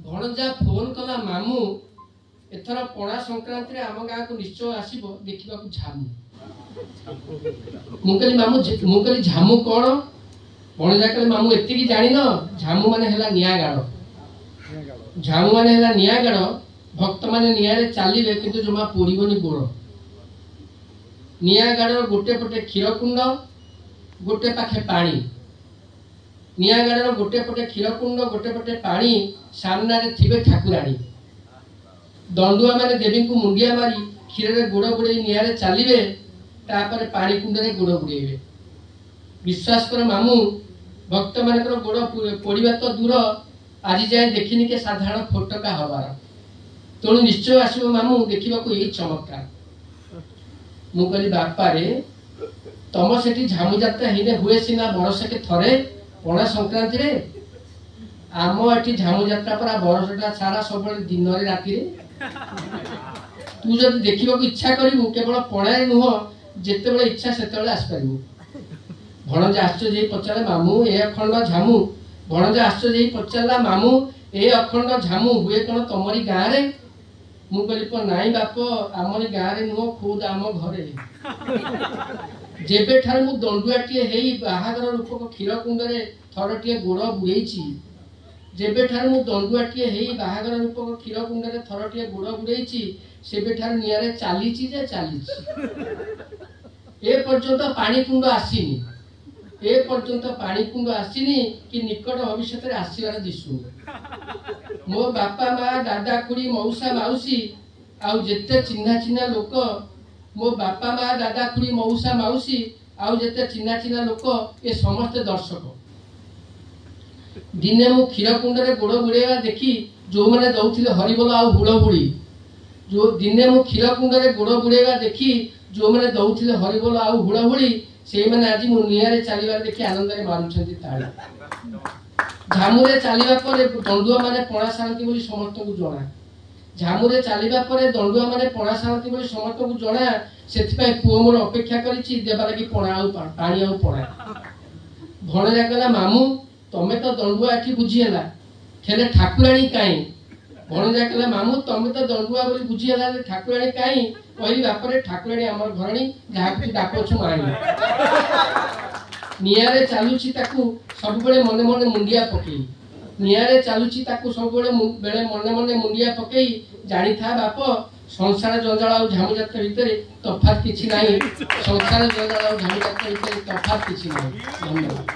भणजा phone कला मामू एथर पणा संक्रांति रे आम गाँ को निश्चय आसीबो देखिबा को झामू। मुकली मामू मुकली झामू कौन भणजा कले मामू एतिकी जानि न झामू माने हला निया गाड़। झामू माने हला निया गाड़ भक्त माने निया रे चालिबे किंतु जमा पोड़ीबनी गोड़। निया गाड़ गोटे पटे क्षीर कुंड गोटे पाखे पानी। निया गाड़ गोटे पटे क्षीर कुंड गोटे पटे पानी सामना रे थिबे ठाकुराणी। दंडुआ माने देवी को मुंडिया मारी क्षीर रे गोड़ बुड़े निया रे चालिबे तापर पानी कुंड रे गोड़ बुड़ेबे। विश्वास कर मामू भक्त मानकर गोड़ पोड़ीबा तो दूर आज जाए देखिनी के साधारण फोटका हबार तेणु निश्चय आसो मामू देखा यही चमत्कार। मु कहली बापा रे तम से झामू जात्रा हिने हुए सीना बरस के थरे पणा संक्रांति रे आम एटी झामू जात्रा परा बरसटा सारा सब दिन रे राति रे तू जब देखा इच्छा करू केवल पणा नुह जिते बड़े इच्छा से आसपार। भणजा आश्चर्य पचारे मामू ए अखंड झामू। भणजा आश्चर्य पचारा मामू ए अखंड झामू हुए कौन तमरी गाँव रे। मु कहली नाई बाप आमरी गाँव रे नुह खुद आम घरे जेबे ठार मु दंडुआटीए हेई बाहागर रूपक क्षीर कुंड रे थरटीए गोड़ बुड़ेइछि। जेबे ठार मु दंडुआटीए हेई बाहागर रूपक क्षीर कुंड रे थरटीए गोड़ बुड़ेइछि सेबे ठार निया रे चालीछि जे चालीछि। ए पर्यंत पानी कुंड आसीनी ए पर्यंत पानी कुंड आसीनी कि निकट भविष्य में आसबार दिशुनी। मो बापा माँ दादा खुड़ी मौसा माउसी आउ जेते चिन्हा चिन्हा लोक मो बापा माँ दादा खुड़ी मौसा माउसी आउ जेते चिन्हा चिन्हा लोक ये समस्ते दर्शक। दिने मु क्षीर कुंड रे गोड़ बुड़ेवा देखी जो मैंने दौथिले हरिबोल आउ हुड़हुड़ी जो दिने मु क्षीर कुंड रे गोड़ बुड़ेवा देखी जो मैंने दौथिले हरिबोल आउ हुड़हुड़ी से मैंने आज मु निया रे चालिबार देखि आनंद रे मारुछंती ताळी। झामू रे चालिबा परे दंडुआ माने पणा शांति बोली समस्त को जणा। झामू रे चालिबा परे दंडुआ माने पणा शांति बोली समस्त को जणा। सेति पय पुओ मोर अपेक्षा करिछि देबा लागि पणा आउ पानी आउ पणा। भणजा कहला मामू तमे तो दंडुआ एठी बुझी हला खेले ठाकुराणी काई। भणजा कहला मामू तमे तो दंडुआ बोली बुझी हला ठाकुराणी काई कहली बापरे ठाकुराणी हमर घरणी जहा कुछ डाकछु माई। निया रे चालुछि ताकू सब बेले मने मने मुंडिया पकई। निया रे चालुछि ताकू सब बेले मने मने मुंडिया पकई जानी था बाप संसार जंजाल आ झामू जात्रा भितर तफात किछि नाही। संसार जंजाल आ झामू जात्रा भितर तफात किछि नाही। धन्यवाद।